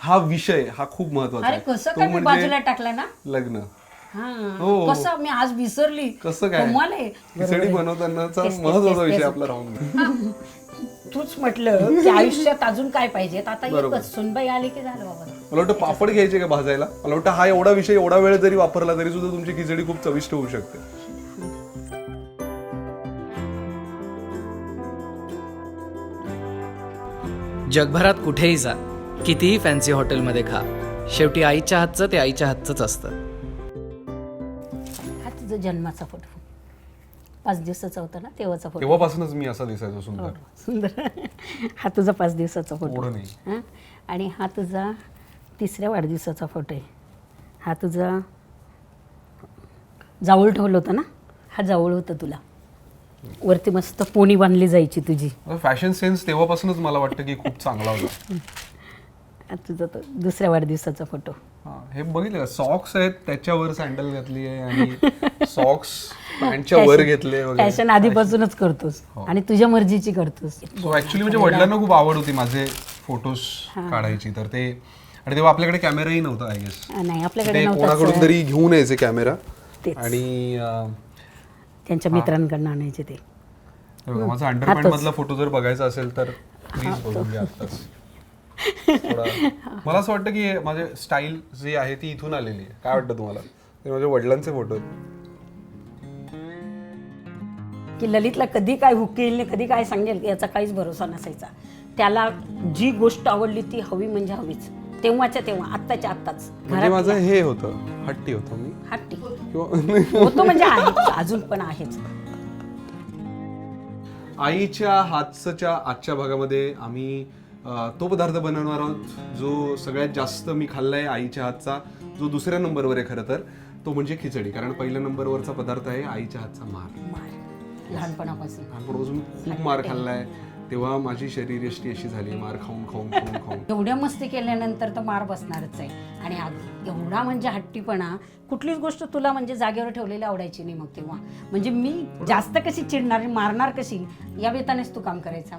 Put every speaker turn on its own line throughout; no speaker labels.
हा विषय हा खूप महत्वाचा
अरे
आहे.
कसं
तो
काय मी
म्हणजे
बाजूला टाकला ना.
लग्न.
हा
हो.
कसं मी आज विसरली.
कसं काय
कमाल आहे.
खिचडी बनवतानाचा
तेच,
महत्वाचा
तेच,
विषय
तेच.
आपला राहून गेला.
तूच म्हटलं की आयुष्यात अजून काय पाहिजेत आता
बरोबर.
एकच सुनबाई आली की झालं बाबा.
मला वाटतं पापड घ्यायचे का भाजायला. मला वाटतं हा एवढा विषय एवढा वेळ जरी वापरला तरी सुद्धा तुमची खिचडी खूप चविष्ट होऊ शकते.
जगभरात कुठेही जा, कितीही फॅन्सी हॉटेलमध्ये खा, शेवटी आईच्या हातचं ते आईच्या हातचंच असतं.
हा तुझा जन्माचा फोटो 5 दिवसाचा होता ना तेव्हाचा फोटो.
तेव्हापासूनच मी असा दिसायचो सुंदर.
सुंदर. हा तुझा 5 दिवसाचा फोटो.
एवढं नाही.
हां आणि हा तुझा 3ऱ्या वाढदिवसाचा फोटो आहे. हा तुझा जाऊळ ठेवलं होतं ना. हा जाऊळ होतं तुला. वरती मस्त पोणी बांधली जायची तुझी.
फॅशन सेन्स तेव्हापासूनच मला वाटतं की खूप चांगला होता.
हा तुझा तो 2ऱ्या वाढदिवसाचा फोटो.
हा, हे बघितलं का सॉक्स आहेत त्याच्यावर सँडल घातली आहे आणि सॉक्स पॅन्टच्या वर घेतले वगैरे.
फॅशन आधीपासूनच करतोस आणि तुझ्या मर्जीची करतोस.
सो ऍक्च्युली म्हणजे वडिलांना खूप आवड होती माझे फोटोज काढायची. तर ते आणि तेव्हा आपल्याकडे कॅमेराही नव्हता आय गेस.
नाही आपल्याकडे
ते
नव्हता.
कोणाकडून तरी घेऊन यायचे कॅमेरा
तेच.
आणि
त्यांच्या मित्रांकडनं आणायचे ते.
माझा अंडरपॅन्ट मधला फोटो जर बघायचा असेल तर प्लीज बघून घ्या आत्ताच. मला असं वाटतं की माझे स्टाईल जी आहे ती इथून आलेली आहे. काय वाटतं तुम्हाला? ते माझ्या वडिलांचे फोटो आहेत.
की ललितला कधी काय हुकेल कधी काय सांगेल याचा काहीच भरोसा नसायचा. त्याला जी गोष्ट आवडली ती हवी म्हणजे हवीच. तेव्हाच्या तेव्हा आत्ताच्या आत्ताच.
म्हणजे माझं हे होतं हट्टी होतो मी
हट्टी
किंवा
होतो म्हणजे आहे अजून पण आहेच.
आईच्या हातच्या आजच्या भागामध्ये आम्ही तो पदार्थ बनवणार आहोत जो सगळ्यात जास्त मी खाल्लाय आईच्या हातचा, जो 2ऱ्या नंबरवर आहे खरं तर, तो म्हणजे खिचडी. कारण 1ल्या नंबरवरचा पदार्थ आहे आईच्या हातचा मार.
लहानपणापासून
लहानपणापासून खूप मार खाल्लाय. तेव्हा माझी शरीरयष्टी अशी झाली मार खाऊन खाऊन खाऊन खाऊन.
एवढ्या मस्ती केल्यानंतर तर मार बसणारच आहे. आणि एवढा म्हणजे हट्टीपणा कुठलीच गोष्ट तुला म्हणजे जागेवर ठेवलेली आवडायची नाही. मग तेव्हा म्हणजे मी जास्त कशी चिडणार मारणार कशी या बेतानेच तू काम करायचा.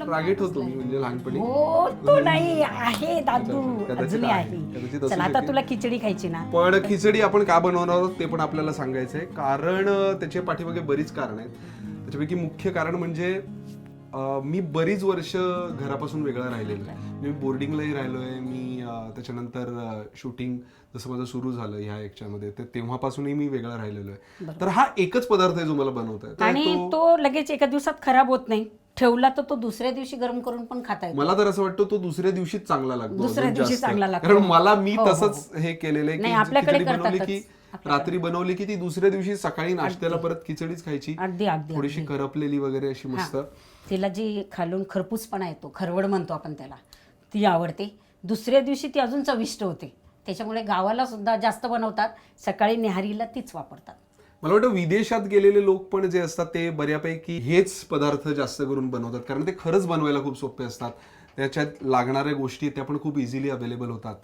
रागीट होतो मी म्हणजे लहानपणी.
हो तो नाही आहे दादू
कदाचित
अजूनही
आहे.
आहे.
कदाचित असू
चला आता
शकेल.
तुला खिचडी खायची ना.
पण खिचडी आपण का बनवणार आहोत ते पण आपल्याला सांगायचंय. कारण त्याच्या पाठीमागे बरीच कारण आहेत. त्याच्यापैकी मुख्य कारण म्हणजे मी बरीच वर्ष घरापासून वेगळं राहिलेलं आहे. मी बोर्डिंगलाही राहिलोय. मी त्याच्यानंतर शूटिंग जसं माझं सुरू झालं ह्या याच्यामध्ये तर तेव्हापासूनही मी वेगळा राहिलेलो आहे. तर हा एकच पदार्थ आहे जो मला बनवता येतो
आणि तो लगेच एका दिवसात खराब होत नाही. ठेवला तर तो 2ऱ्या दिवशी गरम करून पण खाता येतो.
मला तर असं वाटतं तो 2ऱ्या दिवशीच चांगला लागतो.
2ऱ्या दिवशी चांगला लागतो.
कारण मला मी
हो, हो,
तसंच हे केलेलं आहे
नाही,
की
आपल्याकडे
खिचडी बनवली
करतातच.
की रात्री बनवली की ती 2ऱ्या दिवशी सकाळी नाश्त्याला परत खिचडीच खायची.
अगदी अगदी
थोडीशी करपलेली वगैरे अशी मस्त.
तिला जी खालून खरपूसपणा येतो खरवड म्हणतो आपण त्याला ती आवडते. 2ऱ्या दिवशी ती अजून चविष्ट होते. त्याच्यामुळे गावाला सुद्धा जास्त बनवतात. सकाळी न्याहारीला तीच वापरतात.
मला वाटतं विदेशात गेलेले लोक पण जे असतात ते बऱ्यापैकी हेच पदार्थ जास्त करून बनवतात. कारण ते खरंच बनवायला खूप सोपे असतात. त्याच्यात लागणाऱ्या गोष्टी त्या पण खूप इझिली अवेलेबल होतात.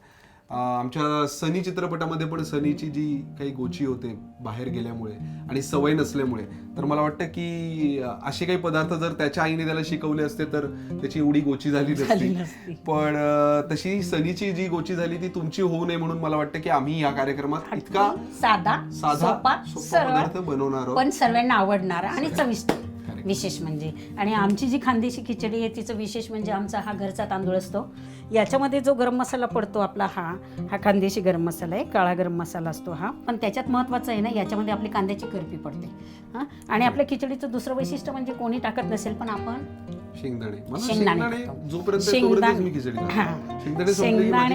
आमच्या सनी चित्रपटामध्ये पण सनीची जी काही गोची होते बाहेर गेल्यामुळे आणि सवय नसल्यामुळे, तर मला वाटतं की असे काही पदार्थ जर त्याच्या आईने त्याला शिकवले असते तर त्याची एवढी गोची झाली नसती. पण तशी सनीची जी गोची झाली ती तुमची होऊ नये म्हणून मला वाटतं की आम्ही या कार्यक्रमात इतका
साधा
सोपा पदार्थ बनवणार आहोत.
पण सर्वांना आवडणारा आणि चविष्ट विशेष म्हणजे. आणि आमची जी खानदेशी खिचडी आहे तिचं विशेष म्हणजे आमचा हा घरचा तांदूळ असतो. याच्यामध्ये जो गरम मसाला पडतो आपला हा खानदेशी गरम मसाला आहे. काळा गरम मसाला असतो हा. पण त्याच्यात महत्त्वाचं आहे ना याच्यामध्ये आपली कांद्याची करपी पडते. हां आणि आपल्या खिचडीचं दुसरं वैशिष्ट्य म्हणजे कोणी टाकत नसेल पण आपण शेंगदाणे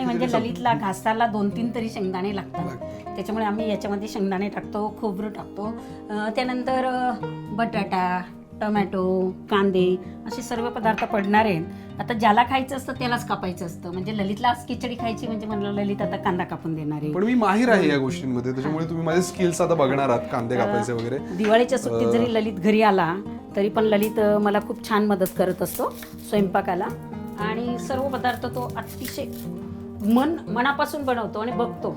म्हणजे ललितला घासाला 2-3 तरी शेंगदाणे लागतात. त्याच्यामुळे आम्ही याच्यामध्ये शेंगदाणे टाकतो, खोबरं टाकतो, त्यानंतर बटाटा, टोमॅटो, कांदे असे सर्व पदार्थ पडणार आहेत. आता ज्याला खायचं असतं त्यालाच कापायचं असतं. म्हणजे ललितला आज खिचडी खायची म्हणजे म्हणलं ललित आता कांदा कापून देणार आहे.
पण मी माहिर आहे या गोष्टींमध्ये. त्याच्यामुळे तुम्ही माझे स्किल्स आता बघणार आहात कांदे कापायचे वगैरे.
दिवाळीच्या सुट्टीत जरी ललित घरी आला तरी पण ललित मला खूप छान मदत करत असतो स्वयंपाकाला. आणि सर्व पदार्थ तो अतिशय मनापासून बनवतो आणि बघतो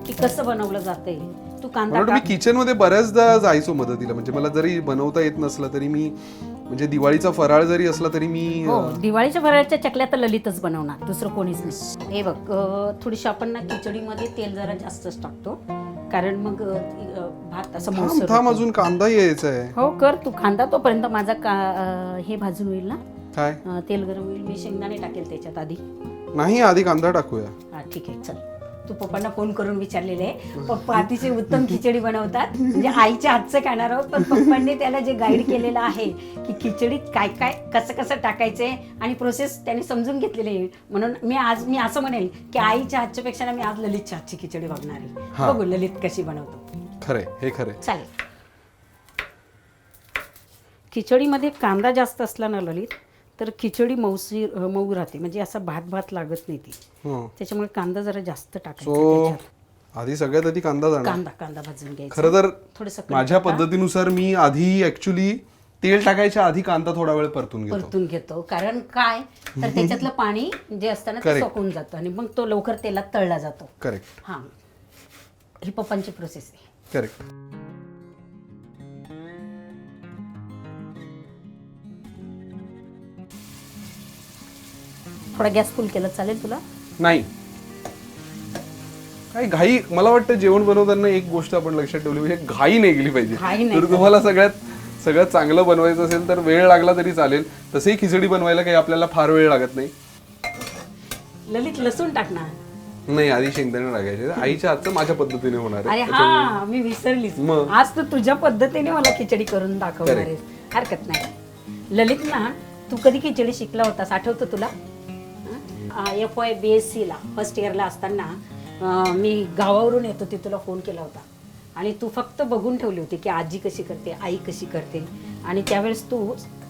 की कसं बनवलं जातंय. तू कांदा
मी किचन मध्ये बऱ्याचदा जायचो मदतीला. म्हणजे मला जरी बनवता येत नसलं तरी मी म्हणजे दिवाळीचा फराळ जरी असला तरी मी
हो, दिवाळीच्या फराळाच्या चकल्या तर ललितच बनवणार, दुसरं कोणीच नाही. हे बघ, थोडीशी आपण ना खिचडीमध्ये तेल जरा जास्तच टाकतो, कारण मग भात असं
थांब
मऊसर
थांब
होतो.
अजून कांदा यायचा आहे.
हो कर तू, खांदा तोपर्यंत माझा हे भाजून होईल ना,
काय
तेल गरम होईल. मी शेंगदाणे टाकेल त्याच्यात आधी.
नाही, आधी कांदा टाकूया.
हा ठीक आहे, चल. तू पप्पांना फोन करून विचारलेले आहे. पप्पा अतिशय उत्तम खिचडी बनवतात, म्हणजे आईच्या हातचं खाणार आहोत, पण पप्पांनी त्याला जे गाईड केलेलं आहे की खिचडीत काय काय कसं कसं टाकायचंय आणि प्रोसेस त्याने समजून घेतलेली आहे. म्हणून मी असं म्हणेल की आईच्या हातच्या पेक्षा ना मी आज ललितच्या हातची खिचडी बघणार आहे. बघू ललित कशी बनवतो.
खरंय, हे खरंय.
चालेल. खिचडीमध्ये कांदा जास्त असला ना ललित, तर खिचडी मऊ राहते, म्हणजे असं भात भात लागत नाही ती.
हं.
त्याच्यामुळे कांदा जरा जास्त टाकायचा
सो
त्याच्यात.
आधी सगळ्यात आधी कांदा जाणार.
कांदा भाजून घ्यायचा.
खरं तर
थोडंसं
माझ्या पद्धतीनुसार मी आधी ऍक्च्युली तेल टाकायच्या आधी कांदा थोडा वेळ परतून घेतो.
परतून घेतो, कारण काय तर त्याच्यातलं पाणी जे असतं ना ते
Correct.
सोकून जातं आणि मग तो लवकर तेलात तळला जातो.
करेक्ट,
हा, ही पप्पांची प्रोसेस आहे.
करेक्ट.
थोडा गॅस फुल केला चालेल तुला?
नाही, काही घाई, मला वाटतं जेवण बनवताना एक गोष्ट आपण लक्षात ठेवली म्हणजे घाई नाही गेली पाहिजे.
घाई नाही
तर तुम्हाला सगळ्यात चांगलं बनवायचं असेल तर वेळ लागला तरी चालेल. तसंही खिचडी बनवायला काही आपल्याला फार वेळ लागत नाही.
ललित लसूण टाकणार.
नाही, आधी शेंगदाणे टाकायचे. आईच्या हातचं माझ्या पद्धतीने होणार
अरे
आहे.
हा, मी विसरलीच.
मग?
आज तू तुझ्या पद्धतीने मला खिचडी करून दाखवणार आहेस. हरकत नाही. ललित ना, तू कधी खिचडी शिकला होतास आठवतं तुला? FY BSc ला फर्स्ट इयरला असताना मी गावावरून येत होते, तुला फोन केला होता आणि तू फक्त बघून ठेवली होती की आजी कशी करते, आई कशी करते, आणि त्यावेळेस तू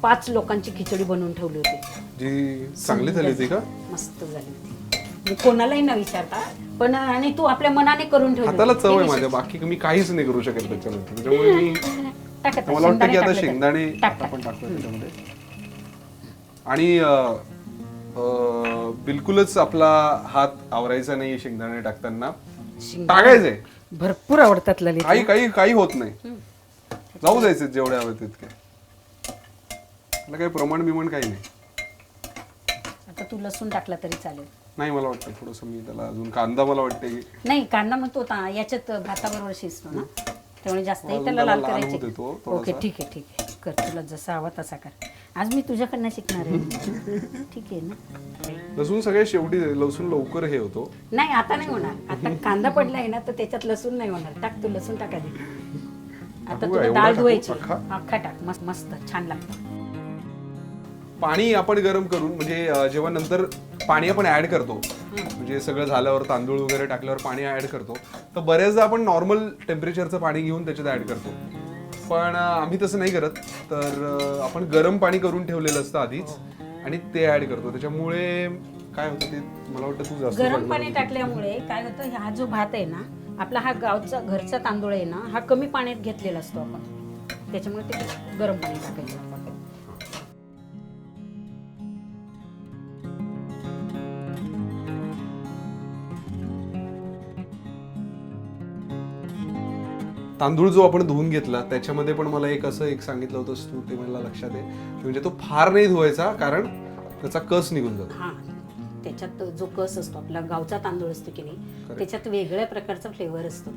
5 लोकांची खिचडी बनवून ठेवली होती.
जी चांगली झाली होती का?
मस्त झाली होती. मी कोणालाही न विचारता, पण आणि तू आपल्या मनाने करून ठेवली
हाताला
होती.
चव
हे
आहे माझ्या,
विशेष.
बाकी मी काहीच नाही करू शकत त्याच्यामध्ये. त्याच्यामुळे मी
टाकत
मला वाटतं की आता
टाकले तर.
शेंगदाणे
टाक,
आपण टाकतो त्याच्यामध्ये. आणि बिलकुलच आपला हात आवरायचा नाही शेंगदाणे टाकताना. टाकायचे,
भरपूर आवडतात ललित.
काही काही काही होत नाही, जाऊ द्यायचे जेवढे हवे तितके. त्याला काही प्रमाण बिमाण काही नाही.
आता तू लसूण टाकला तरी चालेल.
नाही, मला वाटतं थोडस मी त्याला अजून कांदा, मला वाटतं की
नाही, कांदा मग तो याच्यात भाताबरोबर शिजतो ना, त्यामुळे जास्तही
अजून
त्याला
त्याला
लाल
लाल
करायचे.
होऊ देतो थोडासा.
ओके, ठीक आहे, ठीक आहे. कर, तुला जसा हवा तसा कर. आज मी तुझ्याकडनं शिकणार आहे. ठीक आहे ना?
लसूण सगळ्यात शेवटी लसूण लवकर हे होतो.
नाही, आता नाही होणार. आता कांदा पडला आहे ना, तर त्याच्यात लसूण नाही होणार. टाक तू लसूण, टाका दे. आता
टाकू
तुला
का? एवढा
डाळ
टाकू?
धुवायची.
अख्खा?
अख्खा टाक, मस्त मस्त छान लागतं.
पाणी आपण गरम करून, म्हणजे जेव्हा नंतर पाणी आपण ऍड करतो, म्हणजे सगळं झाल्यावर तांदूळ वगैरे टाकल्यावर पाणी ऍड करतो, तर बऱ्याचदा आपण नॉर्मल टेम्परेचरचं पाणी घेऊन त्याच्यात ऍड करतो. पण आम्ही तसं नाही करत. तर आपण गरम पाणी करून ठेवलेलं असतं आधीच आणि ते ऍड करतो. त्याच्यामुळे काय होतं ते मला वाटतं तू जास्त
गरम
सांगणार
पाणी
होती.
टाकल्यामुळे काय होतं, हा जो भात आहे ना आपला, हा गावचा घरचा तांदूळ आहे ना, हा कमी पाण्यात घेतलेला असतो आपण, त्याच्यामुळे ते गरम पाणी टाकायचं आपण.
तांदूळ जो आपण धुवून घेतला त्याच्यामध्ये पण मला एक सांगितलं होतंस तू, ते मला लक्षात आहे. ते म्हणजे तो फार नाही धुवायचा, कारण त्याचा कस निघून जातो.
हा, त्याच्यात जो कस असतो आपला गावचा तांदूळ असतो की नाही, त्याच्यात वेगळ्या प्रकारचा फ्लेवर असतो.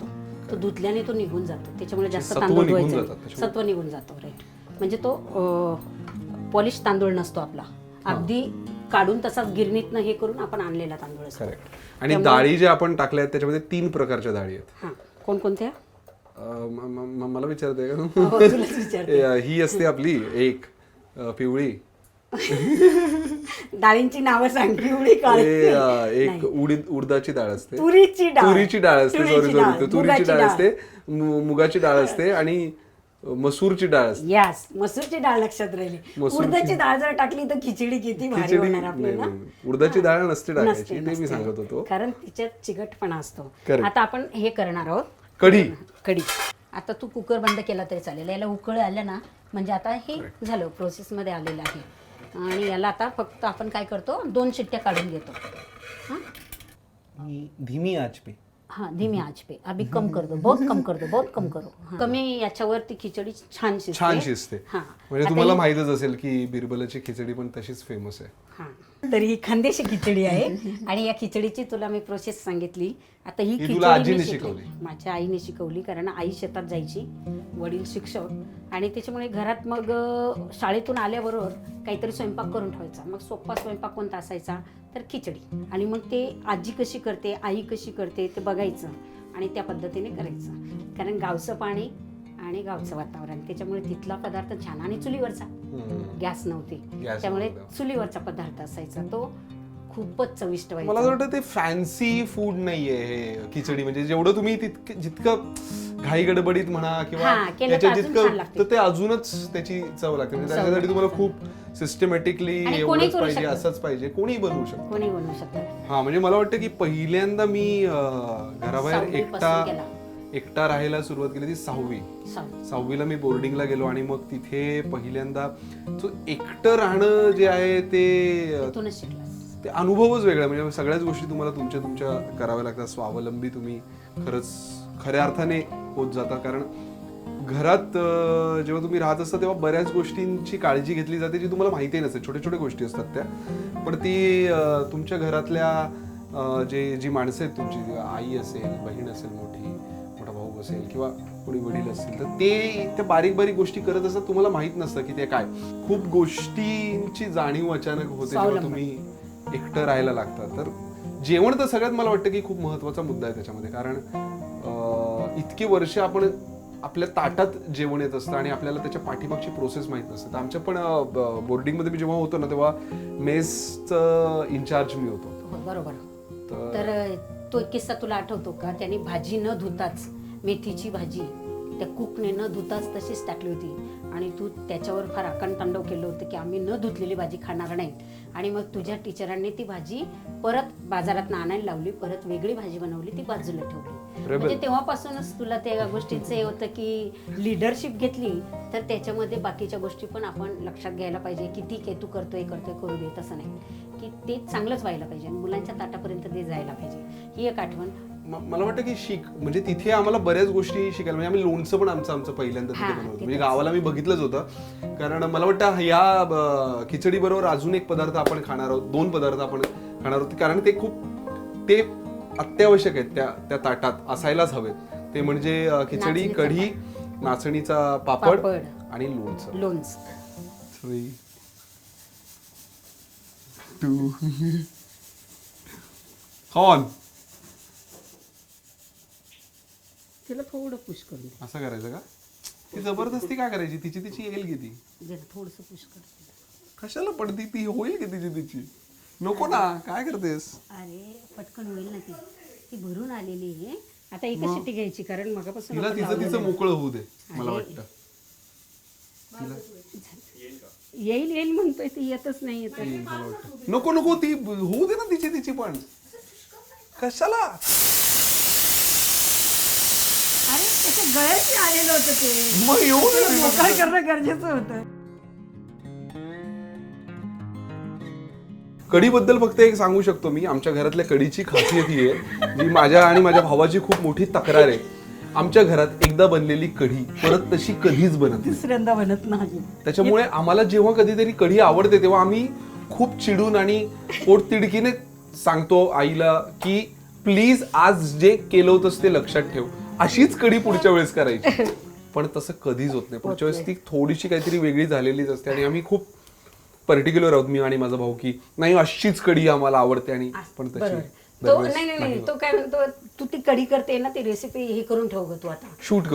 तो धुतल्याने तो निघून जातो, त्याच्यामुळे जास्त
सत्व
तांदूळ
निघून
धुवायचं
जातात
नाही.
त्याच्यामुळे.
सत्व निघून जातो, राईट. म्हणजे तो पॉलिश तांदूळ नसतो आपला, अगदी काढून तसाच गिरणीतनं हे करून आपण आणलेला तांदूळ असतो.
करेक्ट. आणि डाळी जे आपण टाकल्या आहेत त्याच्यामध्ये 3 प्रकारच्या डाळी आहेत.
हा, कोणकोणत्या?
मला विचारते का?
हो, तुलाच विचारते.
ही असते आपली एक पिवळी,
डाळींची नावं सांग. पिवळी, काळी.
एक उडदाची डाळ असते,
तुरीची डाळ
सॉरी तुरीची डाळ असते, मुगाची डाळ असते आणि मसूरची डाळ असते.
यस, मसूरची डाळ लक्षात राहिली. उडदाची डाळ जर टाकली तर खिचडी किती भारी होणार आपल्याला.
उडदाची डाळ नसते टाकायची,
नसते,
ते मी
नसते.
सांगत होतो.
कारण तिच्यात चिकटपणा असतो.
Correct.
आता आपण हे करणार आहोत,
कढी.
कढी. आता तू कुकर बंद केला तरी चालेल. याला उकळ आल्या ना, म्हणजे आता हे झालं, प्रोसेस मध्ये आलेलं आहे. आणि याला आता फक्त आपण काय करतो, 2 शिट्ट्या काढून घेतो.
धीमी आंच पे.
हाँ धीमी आंच पे अभी कम कर दो, बहुत कम कर दो, बहुत कम करो. कमी याच्यावर ती खिचडी छान शिजते.
छान शिजते.
हा.
म्हणजे
आता
तुम्हाला
ही-
माहितच असेल की बिरबलाची खिचडी पण तशीच फेमस आहे.
हा. तर ही खानदेशी खिचडी आहे आणि या खिचडीची तुला मी प्रोसेस सांगितली. आता ही
ही
खिचडी
तुला आजीने
मी
शिकवली?
माझ्या आईने शिकवली, कारण आई शेतात जायची, वडील शिक्षक, आणि त्याच्यामुळे घरात मग शाळेतून आल्याबरोबर काहीतरी स्वयंपाक करून ठेवायचा. मग सोपा स्वयंपाक कोणता असायचा तर खिचडी, आणि मग ते आजी कशी करते, आई कशी करते ते बघायचं आणि त्या पद्धतीने करायचं. कारण गावचं पाणी आणि गावचं वातावरण, त्याच्यामुळे तिथला पदार्थ छान, आणि चुलीवरचा, गॅस नव्हती,
गॅस
त्यामुळे
नव्हता.
चुलीवरचा पदार्थ असायचा, तो खूपच चविष्ट
मला
व्हायचा.
असं वाटतं ते फॅन्सी फूड नाहीये हे खिचडी. म्हणजे जेवढं तुम्ही जितकं घाई गडबडीत म्हणा किंवा
हा, केलं तर
याच्यात
अजून
जितकं
छान लागते.
तर ते अजूनच त्याची चव लागते. म्हणजे त्याच्यासाठी तुम्हाला खूप सिस्टमेटिकली
आणि कोणी
एवढंच
करू
पाहिजे,
शकतं.
असंच पाहिजे, कोणी बनवू शकतं.
कोणी बनवू शकतं.
हा, म्हणजे मला वाटतं की पहिल्यांदा मी घराबाहेर
सहावीपासून
एकटा राहायला सुरुवात केली ती 6वी. सहावीला मी बोर्डिंगला गेलो आणि मग तिथे पहिल्यांदा एकटं राहणं जे आहे ते
तिथूनच शिकलास.
ते अनुभवच वेगळा. म्हणजे सगळ्याच गोष्टी तुम्हाला तुमच्या कराव्या लागतात. स्वावलंबी तुम्ही खरंच खऱ्या अर्थाने होत जाता. कारण घरात जेव्हा तुम्ही राहत असता तेव्हा बऱ्याच गोष्टींची काळजी घेतली जाते जी तुम्हाला माहिती नसते. छोट्या छोट्या गोष्टी असतात त्या, पण ती तुमच्या घरातल्या जी माणसं आहेत, तुमची आई असेल, बहीण असेल, मोठा भाऊ असेल किंवा कोणी वडील असतील, तर ते बारीक बारीक गोष्टी करत असतात. तुम्हाला माहित नसतं की ते काय. खूप गोष्टींची जाणीव अचानक होते जेव्हा तुम्ही एकटं राहायला लागतात. तर जेवण तर सगळ्यात मला वाटतं की खूप महत्वाचा मुद्दा आहे त्याच्यामध्ये. कारण इतकी वर्ष आपण आपल्या ताटात जेवण येत असतं आणि आपल्याला त्याच्या पाठीमागची प्रोसेस माहित नसते. तर आमच्या पण बोर्डिंगमध्ये मी जेव्हा होतो ना तेव्हा मेसचं इन्चार्ज मी होतो.
बरोबर. तर तो एक किस्सा तुला आठवतो का? त्याने भाजी न धुताच, मेथीची भाजी त्या कुकने न धुताच तशीच टाकली होती, आणि तू त्याच्यावर फार आकंतांडव केलं होतं की आम्ही न धुतलेली भाजी खाणार नाही. आणि मग तुझ्या टीचरांनी ती भाजी परत बाजारात आणायला लावली, परत वेगळी भाजी बनवली, ती बाजूला ठेवली. म्हणजे तेव्हापासूनच तुला त्या गोष्टींचं हे होतं की लिडरशिप घेतली तर त्याच्यामध्ये बाकीच्या गोष्टी पण आपण लक्षात घ्यायला पाहिजे की ठीक आहे, तू करतोय करू दे, तसं नाही, की ते चांगलंच व्हायला पाहिजे आणि मुलांच्या ताटापर्यंत ते जायला पाहिजे. ही एक आठवण
मला वाटतं की म्हणजे तिथे आम्हाला बऱ्याच गोष्टी शिकायला. म्हणजे आम्ही लोणचं पण आमचं पहिल्यांदा तिथे बनवलं. म्हणजे गावाला मी बघितलंच होतं. कारण मला वाटतं या खिचडी बरोबर अजून एक पदार्थ आपण खाणार आहोत, 2 पदार्थ आपण खाणार आहोत, कारण ते अत्यावश्यक आहेत त्या ताटात असायलाच हवेत. ते म्हणजे खिचडी, कढी, नाचणीचा पापड आणि लोणचं.
तिला थोडं पुश करून दे.
असं करायचं का? ती जबरदस्ती काय करायची? तिची येईल की ती?
थोडंसं पुश कर.
कशाला पडती? ती होईल की तिची? नको ना, काय करतेस?
अरे पटकन होईल ना. ती भरून आलेली आहे. आता एकच शिट्टी घ्यायची, कारण मगापासून
तिला
आपण
तिचं मोकळं होऊ दे. मला वाटतं
येईल म्हणतोय, ती येतच नाही येत.
मला वाटतं नको ती होऊ दे ना तिची पण. कशाला?
अरे त्याच्या गळ्याशी आलेलं होतं ते,
मग येऊ दे.
मोकळं करणं गरजेचं होतं.
कढीबद्दल फक्त एक सांगू शकतो मी. आमच्या घरातल्या कढीची खासियत ही आहे, जी माझ्या आणि माझ्या भावाची खूप मोठी तक्रार आहे. आमच्या घरात एकदा बनलेली कढी परत तशी कधीच बनत नाही.
दुसऱ्यांदा बनत नाही.
त्याच्यामुळे आम्हाला जेव्हा कधीतरी कढी आवडते तेव्हा आम्ही खूप चिडून आणि पोटतिडकीने सांगतो आईला की प्लीज आज जे केलं होतंस ते लक्षात ठेव, अशीच कढी पुढच्या वेळेस करायची. पण तसं कधीच होत नाही. पुढच्या वेळेस ती थोडीशी काहीतरी वेगळी झालेलीच असते आणि आम्ही खूप पर्टिक्युलर आहोत, मी आणि माझा भाऊ, की नाही अशीच कढी आम्हाला आवडते. आणि पण तशी
तो नाही तो काय म्हणतो, तू ती कढी करते ना, ती रेसिपी हे करून ठेव ग तू आता,
शूट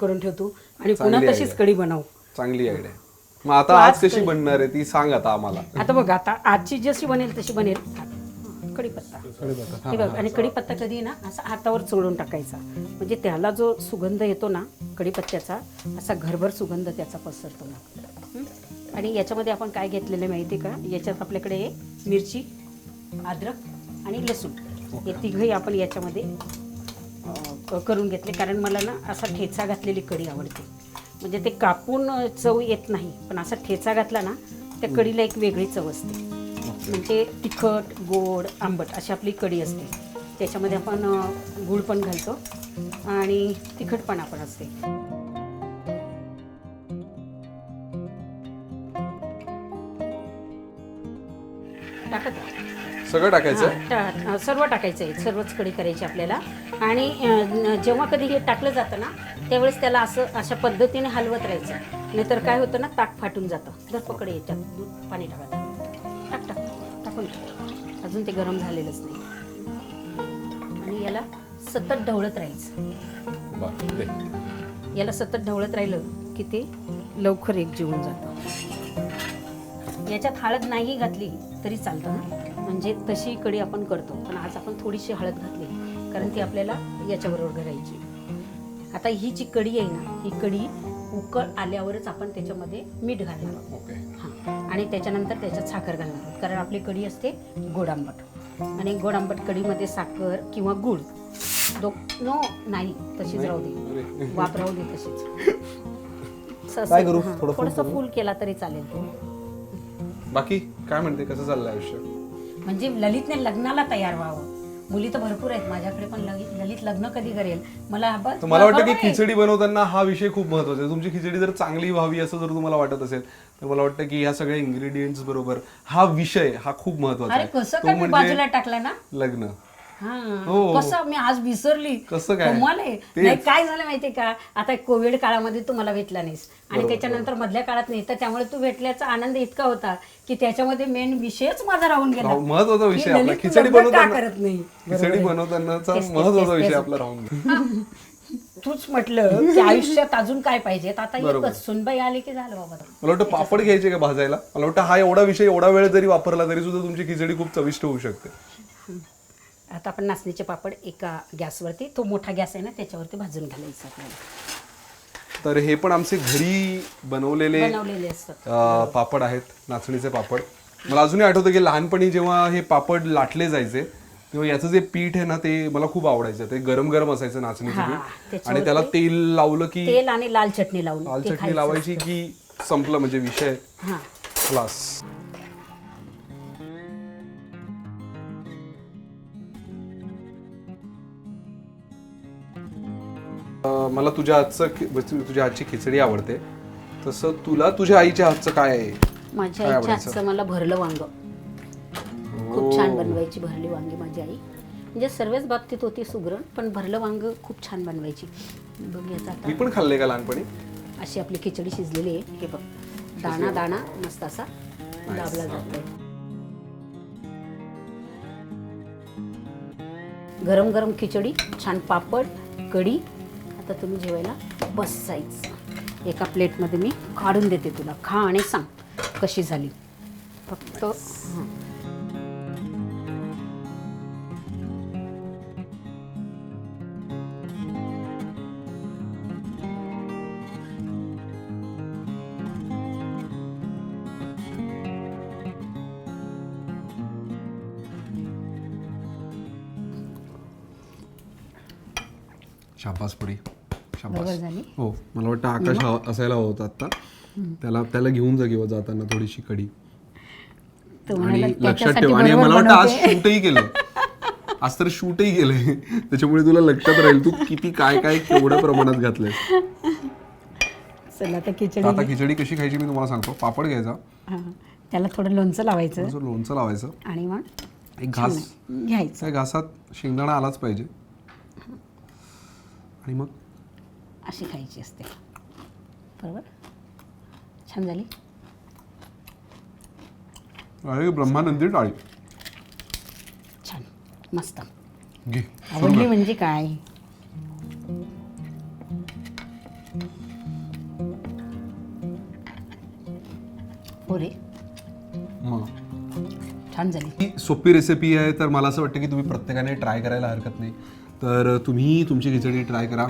करून
ठेव तू, आणि पुन्हा तशीच कढी बनव.
चांगली आयडिया. मग आता आज कशी बनणार आहे ती सांग आता आम्हाला.
आता बघ, आता आजची जशी बनेल तशी बनेल. कढीपत्ता हे बघ, आणि कढीपत्ता कधी ना असा हातावर चोळून टाकायचा, म्हणजे त्याला जो सुगंध येतो ना कढीपत्त्याचा, असा घरभर सुगंध त्याचा पसरतो ना. आणि याच्यामध्ये आपण काय घेतलेलं माहिती का? याच्यात आपल्याकडे मिरची, अद्रक आणि लसूण हे तिघही आपण याच्यामध्ये करून घेतले, कारण मला ना असा ठेचा घातलेली कढी आवडते. म्हणजे ते कापून चव येत नाही, पण असा ठेचा घातला ना त्या कढीला एक वेगळी चव असते. म्हणजे तिखट, गोड, आंबट अशी आपली कढी असते. त्याच्यामध्ये आपण गूळ पण घालतो आणि तिखटपणा पण असते. टाकत राहा.
सगळं टाकायचं
सर्व टाकायचं आहे, सर्वच कढी करायची आपल्याला. आणि जेव्हा कधी हे टाकलं जातं ना त्यावेळेस त्याला अशा पद्धतीने हलवत राहायचं, नाहीतर काय होतं ना ताक फाटून जातं. जर पकडे याच्यात दूध पाणी टाकायचं, टाकून अजून ते गरम झालेलंच नाही. आणि याला सतत ढवळत राहायचं. याला सतत ढवळत राहिलं की ते लवकर एकजीव होऊन जातं. याच्यात हळद नाही घातली तरी चालतं ना, म्हणजे तशी कढी आपण करतो, पण आज आपण थोडीशी हळद घातली कारण ती आपल्याला याच्याबरोबर घालायची. आता ही जी कढी आहे ना, ही कढी उकळ आल्यावरच आपण त्याच्यामध्ये मीठ घालणार आहोत. हां, आणि त्याच्यानंतर त्याच्यात साखर घालणार आहोत, कारण आपली कढी असते गोड आंबट. आणि गोड आंबट कढीमध्ये साखर किंवा गूळ नो नाही, तशीच राहू दे, वाप राहू दे तशीच.
काय करू?
थोडंसं फुल केला तरी चालेल.
बाकी काय म्हणते, कसं चाललंय आयुष्य?
म्हणजे ललितने लग्नाला तयार व्हावं. मुली तर भरपूर आहेत माझ्याकडे, पण ललित लग्न कधी करेल मला
वाटतं की खिचडी बनवताना हा विषय खूप महत्वाचा आहे. तुमची खिचडी जर चांगली व्हावी असं जर तुम्हाला वाटत असेल तर मला वाटतं की ह्या सगळ्या इन्ग्रेडियंट्स बरोबर हा विषय हा खूप महत्वाचा
अरे
आहे.
कसं काय मी बाजूला टाकला ना
लग्न.
हा, कसं मी आज विसरली.
कसं काय?
तुम्हाला नाही काय झालं माहितीये का, आता कोविड काळामध्ये तू मला भेटला नाहीस आणि त्याच्यानंतर मधल्या काळात नाही, तर त्यामुळे तू भेटल्याचा आनंद इतका होता की त्याच्यामध्ये मेन विषयच माझा राहून गेला.
महत्वाचा विषय
की
आपला
ललित
खिचडी
लग्न का
बनवताना,
करत नाही.
खिचडी बनवतानाचा महत्वाचा विषय आपला राहून गेला.
तूच म्हटलं की आयुष्यात अजून काय पाहिजे, आता एकच सुनबाई आली की झालं बाबा.
मला वाटतं पापड घ्यायचे का भाजायला? मला वाटतं हा एवढा विषय एवढा वेळ जरी वापरला तरी सुद्धा तुमची खिचडी खूप चविष्ट होऊ शकते.
आता आपण नाचणीचे पापड एका गॅसवरती, तो मोठा गॅस आहे ना त्याच्यावरती भाजून घालायचं आपल्याला.
तर हे पण आमचे घरी बनवलेले
असतात
पापड आहेत, नाचणीचे पापड. मला अजूनही आठवतं की लहानपणी जेव्हा हे पापड लाटले जायचे तेव्हा याचं जे पीठ आहे ना ते मला खूप आवडायचं. ते गरम गरम असायचं नाचणीचं पीठ, आणि त्याला तेल लावलं की,
तेल आणि लाल चटणी लावून,
लाल चटणी लावायची की संपलं, म्हणजे विषय क्लास. मला तुझ्या हातची खिचडी आवडते, तसं तुला तुझ्या आईच्या हातचं काय आहे?
माझ्या आईच्या हातचं मला भरलं वांग खूप छान बनवायची. भरली वांगी माझी आई म्हणजे सर्वच बाबतीत होती सुगरण, पण भरलं वांग खूप छान बनवायची. बघ याचा
मी पण खाल्ले का लहानपणी.
अशी आपली खिचडी शिजलेली आहे, हे बघ दाणा दाणा मस्त असा दाबला जातोय. गरम गरम खिचडी, छान पापड, कढी. आता तुम्ही जेवायला बसायचं. एका प्लेटमध्ये मी काढून देते तुला, खा आणि सांग कशी झाली. फक्त
शाबास पुडी,
बरोबर झाली.
हो, मला वाटतं आकाश असायला हवं होतं आता. त्याला घेऊन जा किंवा जाताना थोडीशी कढी. आणि लक्षात ठेव, आणि मला वाटतं आज शूटही केलंय, आज तर शूटही केलंय, त्याच्यामुळे तुला लक्षात राहील तू किती काय काय केवढ्या प्रमाणात घातलंय.
चला आता
खिचडी कशी खायची मी तुम्हाला सांगतो. पापड घ्यायचा,
त्याला थोडं लोणचं लावायचं,
लोणचं लावायचं,
आणि मग
एक घास
घ्यायचं.
त्या घासात शेंगदाणा आलाच पाहिजे, आणि मग
अशी खायची असते. बरोबर, छान झाली.
अरे ब्रह्मानंदी टाळी,
छान मस्त
घे.
आवडली म्हणजे काय. हो रे,
मग
छान झाली.
ही सोपी रेसिपी आहे, तर मला असं वाटतं की तुम्ही प्रत्येकाने ट्राय करायला हरकत नाही. तर तुम्ही तुमची खिचडी ट्राय करा,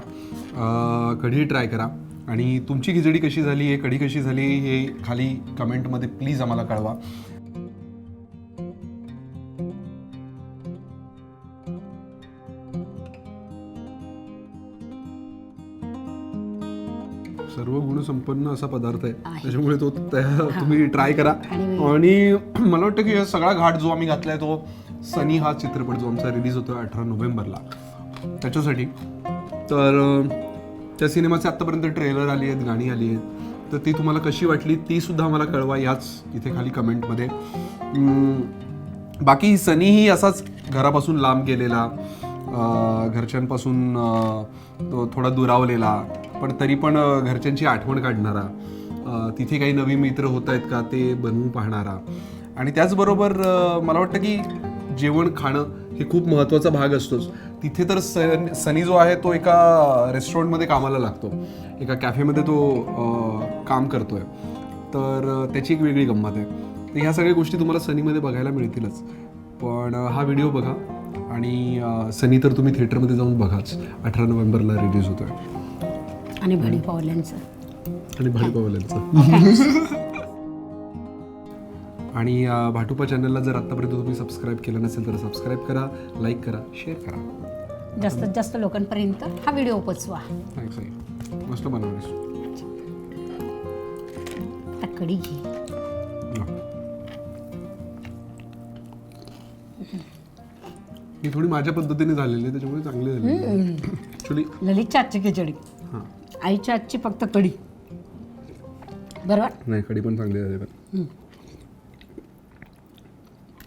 कढी ट्राय करा, आणि तुमची खिचडी कशी झाली आहे, कढी कशी झाली हे खाली कमेंटमध्ये प्लीज आम्हाला कळवा. सर्व गुणसंपन्न असा पदार्थ आहे, त्याच्यामुळे तो तुम्ही ट्राय करा. आणि मला वाटतं की सगळा घाट जो आम्ही घातलाय तो सनी हा चित्रपट जो आमचा रिलीज होतो 18 नोव्हेंबरला त्याच्यासाठी. तर त्या सिनेमाचे आत्तापर्यंत ट्रेलर आली आहेत, गाणी आली आहेत, तर ती तुम्हाला कशी वाटली ती सुद्धा मला कळवा याच इथे खाली कमेंटमध्ये. बाकी सनीही असाच घरापासून लांब गेलेला, घरच्यांपासून तो थोडा दुरावलेला, पण तरी पण घरच्यांची आठवण काढणारा, तिथे काही नवी मित्र होत आहेत का ते बनवून पाहणारा. आणि त्याचबरोबर मला वाटतं की जेवण खाणं हे खूप महत्त्वाचा भाग असतोच. तिथे तर सनी जो आहे तो एका रेस्टॉरंटमध्ये कामाला लागतो, एका कॅफेमध्ये तो काम करतोय, तर त्याची एक वेगळी गंमत आहे. तर ह्या सगळ्या गोष्टी तुम्हाला सनीमध्ये बघायला मिळतीलच. पण हा व्हिडिओ बघा आणि सनी तर तुम्ही थिएटरमध्ये जाऊन बघाच, 18 नोव्हेंबरला रिलीज होतोय.
आणि भडी पावल्यांचं
आणि भाईपावल्यांचं आणि भाटुपा चॅनलला जर आत्तापर्यंत तुम्ही सबस्क्राईब केलं नसेल तर सबस्क्राईब करा, लाईक करा, शेअर करा.
जास्तीत जास्त लोकांपर्यंत हा व्हिडिओ पोचवा.
थँक्स आई, मस्त बनवलीस.
आता कढी घे.
ही थोडी माझ्या पद्धतीने झालेली आहे त्याच्यामुळे चांगली झाली ॲक्च्युली.
ललितच्या आजची खिचडी,
हां
आईच्या आजची फक्त कढी, बरोबर.
नाही, कढी पण चांगली झाली पण.